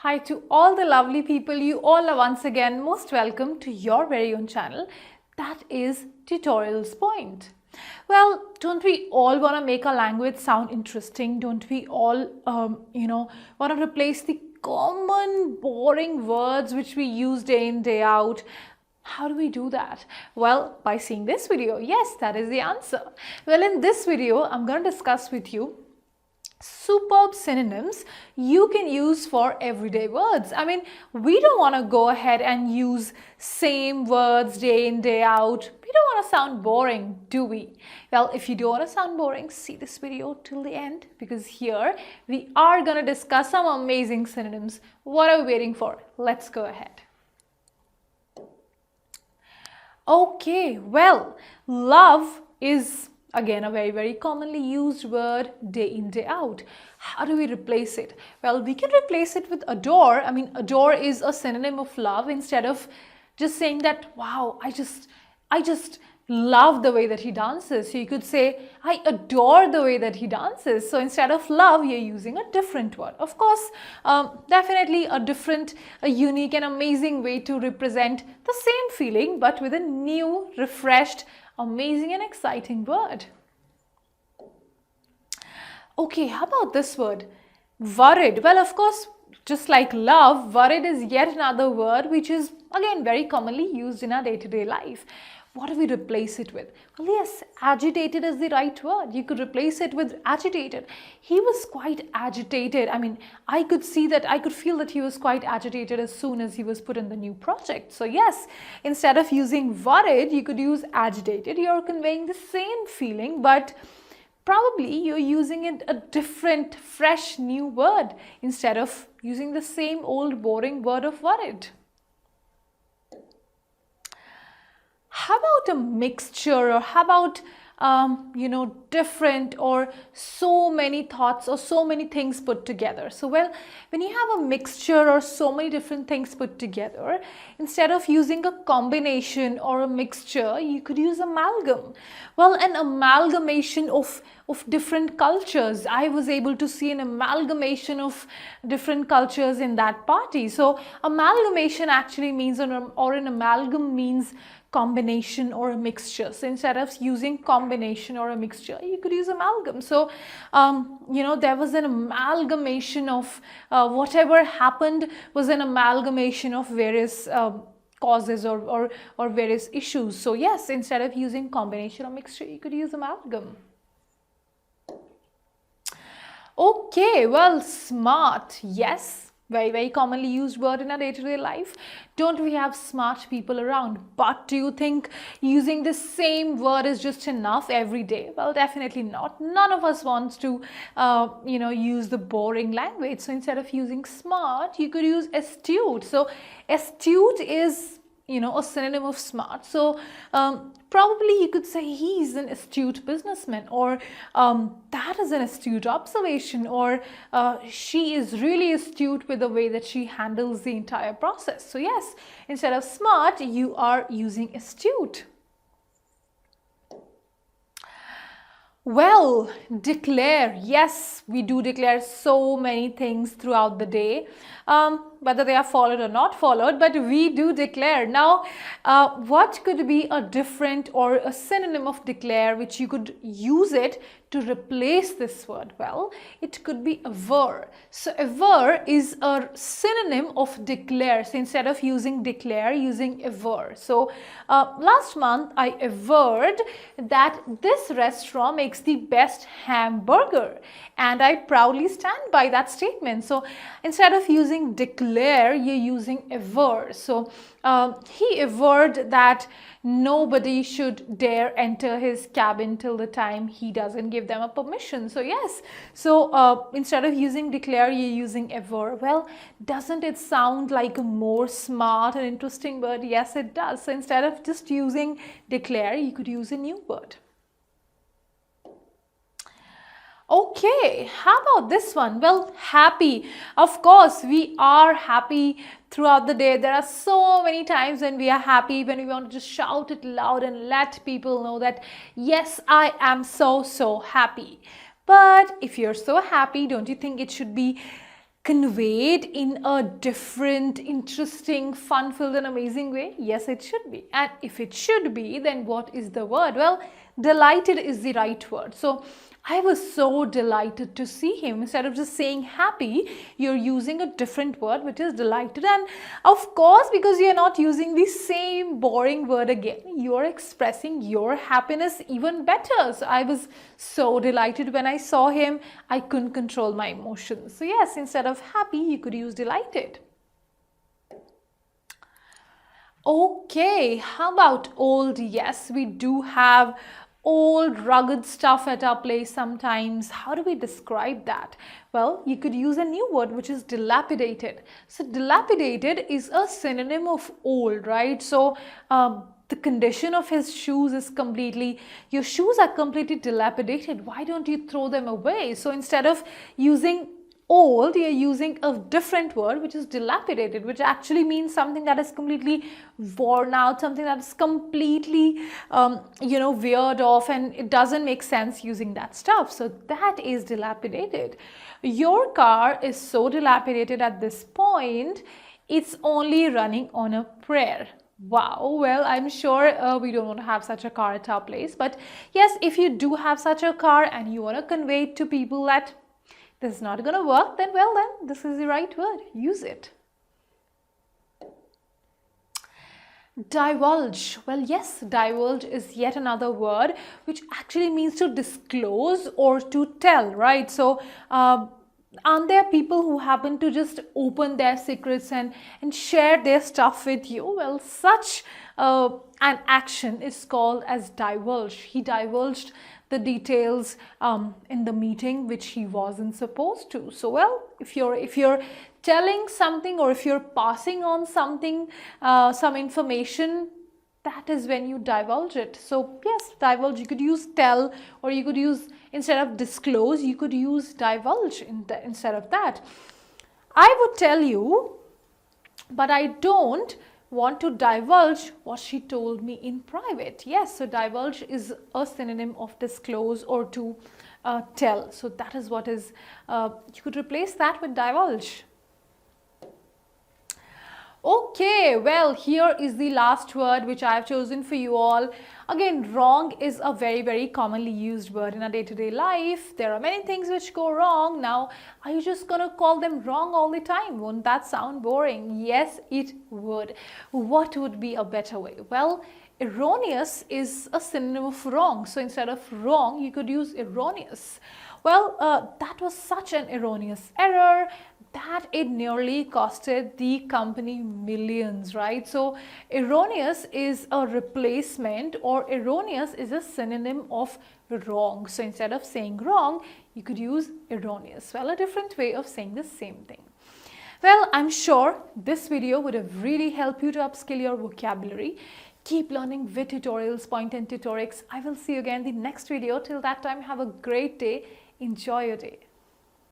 Hi to all the lovely people. You all are once again most welcome to your very own channel. That is Tutorials Point. Well, don't we all want to make our language sound interesting? Don't we all, want to replace the common boring words which we use day in, day out? How do we do that? Well, by seeing this video. Yes, that is the answer. Well, in this video, I'm going to discuss with you superb synonyms you can use for everyday words. I mean, we don't want to go ahead and use same words day in, day out. We don't want to sound boring, do we? Well, if you don't want to sound boring, see this video till the end, because here we are going to discuss some amazing synonyms. What are we waiting for? Let's go ahead. Okay, well, love is again a very commonly used word day in, day out. How do we replace it? Well, we can replace it with adore. I mean, adore is a synonym of love. Instead of just saying that, wow, I just love the way that he dances. So you could say, I adore the way that he dances. So instead of love, you're using a different word. Of course, definitely a different, a unique and amazing way to represent the same feeling, but with a new, refreshed, amazing and exciting word. Okay, how about this word? Worried. Well, of course, just like love, worried is yet another word which is again very commonly used in our day-to-day life. What do we replace it with? Well, yes, agitated is the right word. You could replace it with agitated. He was quite agitated. I mean, I could feel that he was quite agitated as soon as he was put in the new project. So yes, instead of using worried, you could use agitated. You're conveying the same feeling, but probably you're using it a different, fresh, new word instead of using the same old boring word of worried. How about a mixture, or how about, different, or so many thoughts or so many things put together? So, well, when you have a mixture or so many different things put together, instead of using a combination or a mixture, you could use amalgam. Well, an amalgamation of different cultures. I was able to see an amalgamation of different cultures in that party. So, amalgamation actually means, or an amalgam means combination or a mixture. So instead of using combination or a mixture, you could use amalgam. So, there was an amalgamation of whatever happened was an amalgamation of various causes or various issues. So yes, instead of using combination or mixture, you could use amalgam. Okay, well, smart, yes. Very commonly used word in our day-to-day life. Don't we have smart people around? But do you think using the same word is just enough every day? Well, definitely not. None of us wants to, use the boring language. So instead of using smart, you could use astute. So astute is, a synonym of smart. So probably you could say he's an astute businessman, or that is an astute observation, or she is really astute with the way that she handles the entire process. So yes, instead of smart, you are using astute. Well, declare. Yes, we do declare so many things throughout the day, whether they are followed or not followed, but we do declare. Now, what could be a different or a synonym of declare which you could use it to replace this word? Well, it could be aver. So aver is a synonym of declare. So instead of using declare, using aver. So last month I averred that this restaurant makes the best hamburger, and I proudly stand by that statement. So instead of using declare, you're using aver. So he averred that nobody should dare enter his cabin till the time he doesn't give them a permission. So yes, so instead of using declare, you're using aver. Well, doesn't it sound like a more smart and interesting word? Yes, it does. So instead of just using declare, you could use a new word. Okay, how about this one? Well, happy. Of course, we are happy throughout the day. There are so many times when we are happy, when we want to just shout it loud and let people know that, yes, I am so happy. But if you're so happy, don't you think it should be conveyed in a different, interesting, fun-filled and amazing way? Yes, it should be. And if it should be, then what is the word? Well, delighted is the right word. So I was so delighted to see him. Instead of just saying happy, you're using a different word, which is delighted. And of course, because you're not using the same boring word again, you're expressing your happiness even better. So I was so delighted when I saw him. I couldn't control my emotions. So yes, instead of happy, you could use delighted. Okay, how about old? Yes, we do have old rugged stuff at our place sometimes. How do we describe that? Well, you could use a new word, which is dilapidated. So dilapidated is a synonym of old, right? So the condition of his shoes is your shoes are completely dilapidated. Why don't you throw them away? So instead of using old, you're using a different word, which is dilapidated, which actually means something that is completely worn out, something that is completely veered off, and it doesn't make sense using that stuff. So that is dilapidated. Your car is so dilapidated at this point, it's only running on a prayer. Wow, well, I'm sure we don't want to have such a car at our place, but yes, if you do have such a car and you want to convey it to people that this is not going to work, then well, then this is the right word. Use it. Divulge. Well, yes, divulge is yet another word which actually means to disclose or to tell, right? So, aren't there people who happen to just open their secrets and share their stuff with you? Well, such an action is called as divulge. He divulged the details in the meeting which he wasn't supposed to. So well, if you're telling something, or if you're passing on something, some information, that is when you divulge it. So yes, divulge, you could use tell, or you could use, instead of disclose, you could use divulge instead of that. I would tell you, but I don't want to divulge what she told me in private. Yes, so divulge is a synonym of disclose or to tell. So that is what is, you could replace that with divulge. Okay, well, here is the last word which I have chosen for you all. Again, wrong is a very, very commonly used word in our day-to-day life. There are many things which go wrong. Now, are you just going to call them wrong all the time? Won't that sound boring? Yes, it would. What would be a better way? Well, erroneous is a synonym of wrong. So instead of wrong, you could use erroneous. Well, that was such an erroneous error that it nearly costed the company millions, right? So erroneous is a replacement, or erroneous is a synonym of wrong. So instead of saying wrong, you could use erroneous. Well, a different way of saying the same thing. Well, I'm sure this video would have really helped you to upskill your vocabulary. Keep learning with tutorials, point and tutorics. I will see you again in the next video. Till that time, have a great day. Enjoy your day.